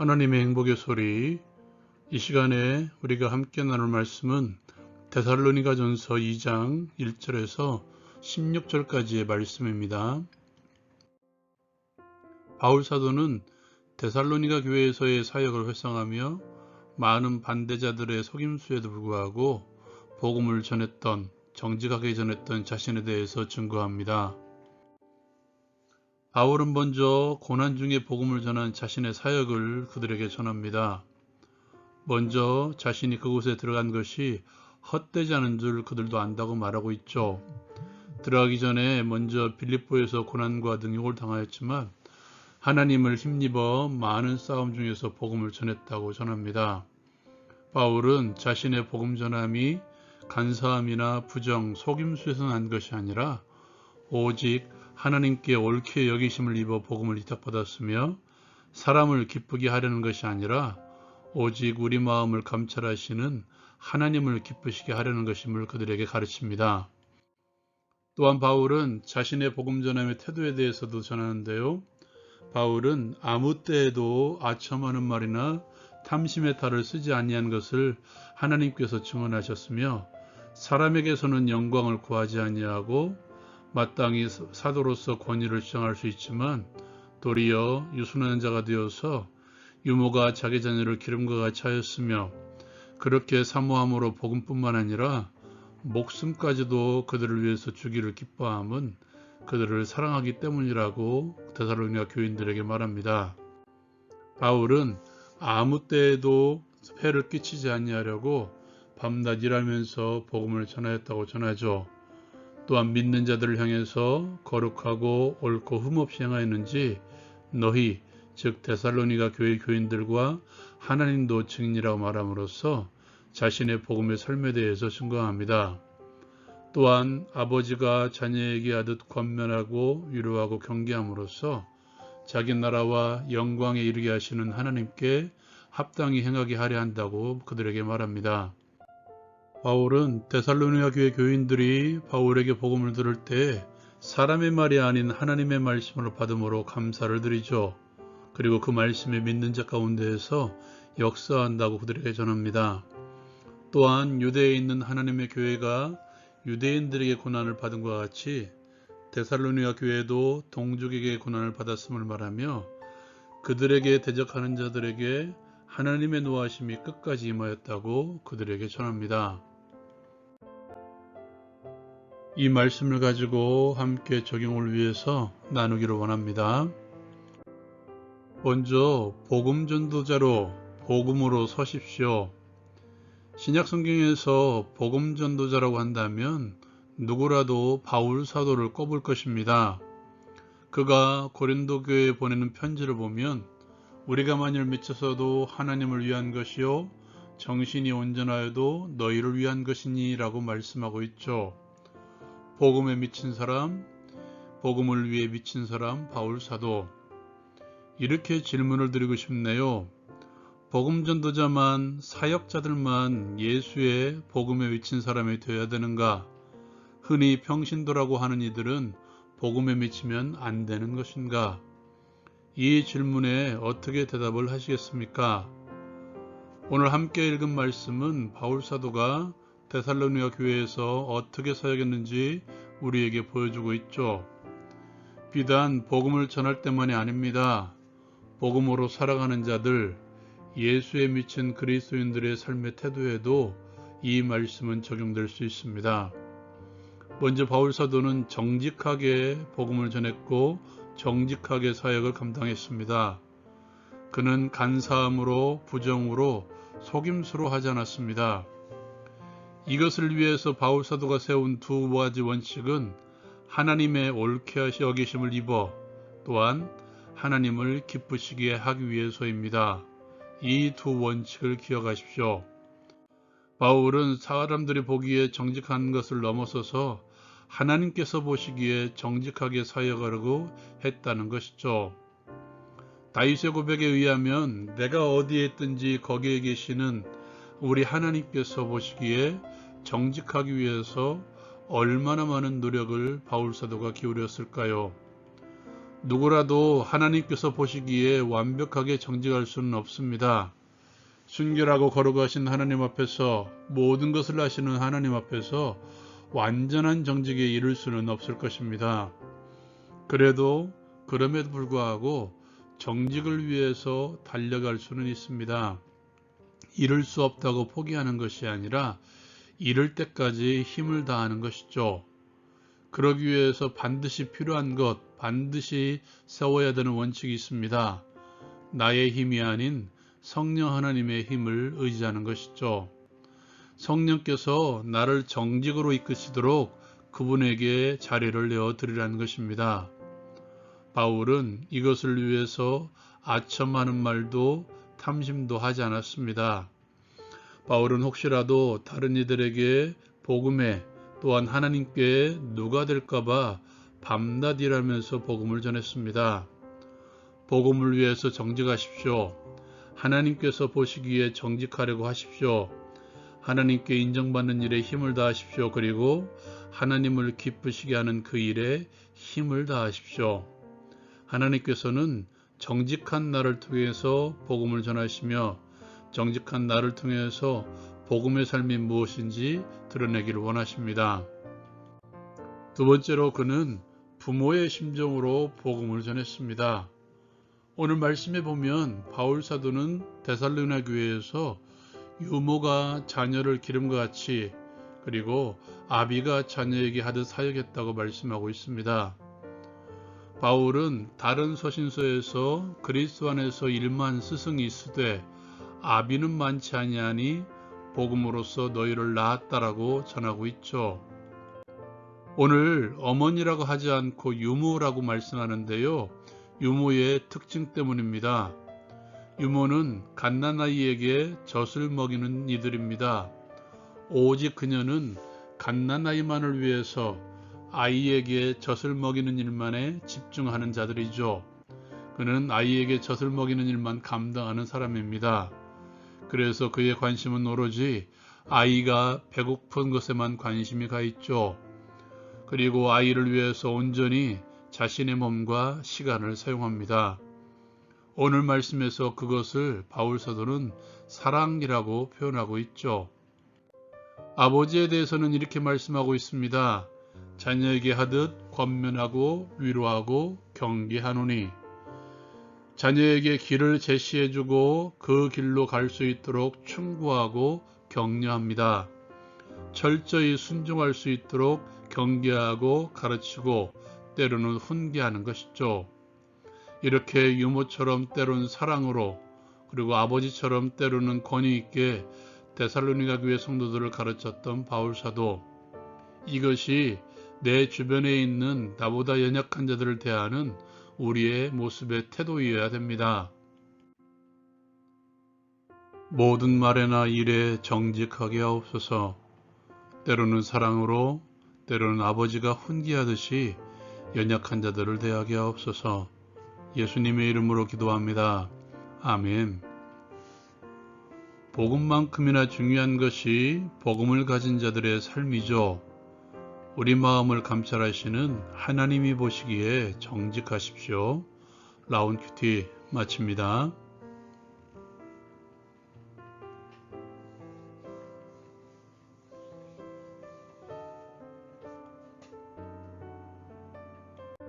하나님의 행복의 소리. 이 시간에 우리가 함께 나눌 말씀은 데살로니가전서 2장 1절에서 16절까지의 말씀입니다. 바울 사도는 데살로니가 교회에서의 사역을 회상하며 많은 반대자들의 속임수에도 불구하고 복음을 정직하게 전했던 자신에 대해서 증거합니다. 바울은 먼저 고난 중에 복음을 전한 자신의 사역을 그들에게 전합니다. 먼저 자신이 그곳에 들어간 것이 헛되지 않은 줄 그들도 안다고 말하고 있죠. 들어가기 전에 먼저 빌립보에서 고난과 능욕을 당하였지만 하나님을 힘입어 많은 싸움 중에서 복음을 전했다고 전합니다. 바울은 자신의 복음 전함이 간사함이나 부정, 속임수에서 난 것이 아니라 오직 하나님께 옳게 여기심을 입어 복음을 위탁받았으며 사람을 기쁘게 하려는 것이 아니라 오직 우리 마음을 감찰하시는 하나님을 기쁘시게 하려는 것임을 그들에게 가르칩니다. 또한 바울은 자신의 복음 전함의 태도에 대해서도 전하는데요. 바울은 아무 때에도 아첨하는 말이나 탐심의 탈을 쓰지 아니한 것을 하나님께서 증언하셨으며 사람에게서는 영광을 구하지 아니하고 마땅히 사도로서 권위를 주장할 수 있지만 도리어 유순한 자가 되어서 유모가 자기 자녀를 기름과 같이 하였으며 그렇게 사모함으로 복음뿐만 아니라 목숨까지도 그들을 위해서 주기를 기뻐함은 그들을 사랑하기 때문이라고 데살로니가 교인들에게 말합니다. 바울은 아무 때에도 해를 끼치지 아니하려고 밤낮 일하면서 복음을 전하였다고 전하죠. 또한 믿는 자들을 향해서 거룩하고 옳고 흠없이 행하였는지 너희 즉 데살로니가 교회 교인들과 하나님도 증인이라고 말함으로써 자신의 복음의 삶에 대해서 증거합니다. 또한 아버지가 자녀에게 하듯 권면하고 위로하고 경계함으로써 자기 나라와 영광에 이르게 하시는 하나님께 합당히 행하게 하려 한다고 그들에게 말합니다. 바울은 데살로니가 교회 교인들이 바울에게 복음을 들을 때 사람의 말이 아닌 하나님의 말씀으로 받음으로 감사를 드리죠. 그리고 그 말씀에 믿는 자 가운데에서 역사한다고 그들에게 전합니다. 또한 유대에 있는 하나님의 교회가 유대인들에게 고난을 받은 것과 같이 데살로니가 교회도 동족에게 고난을 받았음을 말하며 그들에게 대적하는 자들에게 하나님의 노하심이 끝까지 임하였다고 그들에게 전합니다. 이 말씀을 가지고 함께 적용을 위해서 나누기를 원합니다. 먼저 복음 전도자로 복음으로 서십시오. 신약 성경에서 복음 전도자라고 한다면 누구라도 바울 사도를 꼽을 것입니다. 그가 고린도 교회에 보내는 편지를 보면 우리가 만일 미쳐서도 하나님을 위한 것이요 정신이 온전하여도 너희를 위한 것이니 라고 말씀하고 있죠. 복음에 미친 사람, 복음을 위해 미친 사람, 바울 사도. 이렇게 질문을 드리고 싶네요. 복음 전도자만, 사역자들만 예수의 복음에 미친 사람이 되어야 되는가? 흔히 평신도라고 하는 이들은 복음에 미치면 안 되는 것인가? 이 질문에 어떻게 대답을 하시겠습니까? 오늘 함께 읽은 말씀은 바울 사도가 데살로니가 교회에서 어떻게 사역했는지 우리에게 보여주고 있죠. 비단 복음을 전할 때만이 아닙니다. 복음으로 살아가는 자들, 예수에 미친 그리스도인들의 삶의 태도에도 이 말씀은 적용될 수 있습니다. 먼저 바울 사도는 정직하게 복음을 전했고 정직하게 사역을 감당했습니다. 그는 간사함으로 부정으로 속임수로 하지 않았습니다. 이것을 위해서 바울 사도가 세운 두 가지 원칙은 하나님의 옳게 여기심을 입어 또한 하나님을 기쁘시게 하기 위해서입니다. 이 두 원칙을 기억하십시오. 바울은 사람들이 보기에 정직한 것을 넘어서서 하나님께서 보시기에 정직하게 사역하려고 했다는 것이죠. 다윗의 고백에 의하면 내가 어디에 있든지 거기에 계시는 우리 하나님께서 보시기에 정직하기 위해서 얼마나 많은 노력을 바울 사도가 기울였을까요? 누구라도 하나님께서 보시기에 완벽하게 정직할 수는 없습니다. 순결하고 거룩하신 하나님 앞에서, 모든 것을 아시는 하나님 앞에서 완전한 정직에 이를 수는 없을 것입니다. 그럼에도 불구하고 정직을 위해서 달려갈 수는 있습니다. 이룰 수 없다고 포기하는 것이 아니라 이룰 때까지 힘을 다하는 것이죠. 그러기 위해서 반드시 필요한 것, 반드시 세워야 되는 원칙이 있습니다. 나의 힘이 아닌 성령 하나님의 힘을 의지하는 것이죠. 성령께서 나를 정직으로 이끄시도록 그분에게 자리를 내어 드리라는 것입니다. 바울은 이것을 위해서 아첨하는 말도 탐심도 하지 않았습니다. 바울은 혹시라도 다른 이들에게 복음에, 또한 하나님께 누가 될까봐 밤낮 일하면서 복음을 전했습니다. 복음을 위해서 정직하십시오. 하나님께서 보시기에 정직하려고 하십시오. 하나님께 인정받는 일에 힘을 다하십시오. 그리고 하나님을 기쁘시게 하는 그 일에 힘을 다하십시오. 하나님께서는 정직한 나를 통해서 복음을 전하시며 정직한 나를 통해서 복음의 삶이 무엇인지 드러내기를 원하십니다. 두 번째로 그는 부모의 심정으로 복음을 전했습니다. 오늘 말씀에 보면 바울 사도는 데살로니가 교회에서 유모가 자녀를 기름과 같이, 그리고 아비가 자녀에게 하듯 사역했다고 말씀하고 있습니다. 바울은 다른 서신서에서 그리스도 안에서 일만 스승이 있으되 아비는 많지 아니하니 복음으로써 너희를 낳았다라고 전하고 있죠. 오늘 어머니라고 하지 않고 유모라고 말씀하는데요. 유모의 특징 때문입니다. 유모는 갓난아이에게 젖을 먹이는 이들입니다. 오직 그녀는 갓난아이만을 위해서 아이에게 젖을 먹이는 일만에 집중하는 자들이죠. 그는 아이에게 젖을 먹이는 일만 감당하는 사람입니다. 그래서 그의 관심은 오로지 아이가 배고픈 것에만 관심이 가 있죠. 그리고 아이를 위해서 온전히 자신의 몸과 시간을 사용합니다. 오늘 말씀에서 그것을 바울 사도는 사랑이라고 표현하고 있죠. 아버지에 대해서는 이렇게 말씀하고 있습니다. 자녀에게 하듯 권면하고 위로하고 경계하노니, 자녀에게 길을 제시해주고 그 길로 갈 수 있도록 충고하고 격려합니다. 철저히 순종할 수 있도록 경계하고 가르치고 때로는 훈계하는 것이죠. 이렇게 유모처럼 때로는 사랑으로, 그리고 아버지처럼 때로는 권위 있게 데살로니가 교회 성도들을 가르쳤던 바울 사도, 이것이 내 주변에 있는 나보다 연약한 자들을 대하는 우리의 모습의 태도이어야 됩니다. 모든 말에나 일에 정직하게 하옵소서. 때로는 사랑으로, 때로는 아버지가 훈계하듯이 연약한 자들을 대하게 하옵소서. 예수님의 이름으로 기도합니다. 아멘. 복음만큼이나 중요한 것이 복음을 가진 자들의 삶이죠. 우리 마음을 감찰하시는 하나님이 보시기에 정직하십시오. 라운큐티 마칩니다.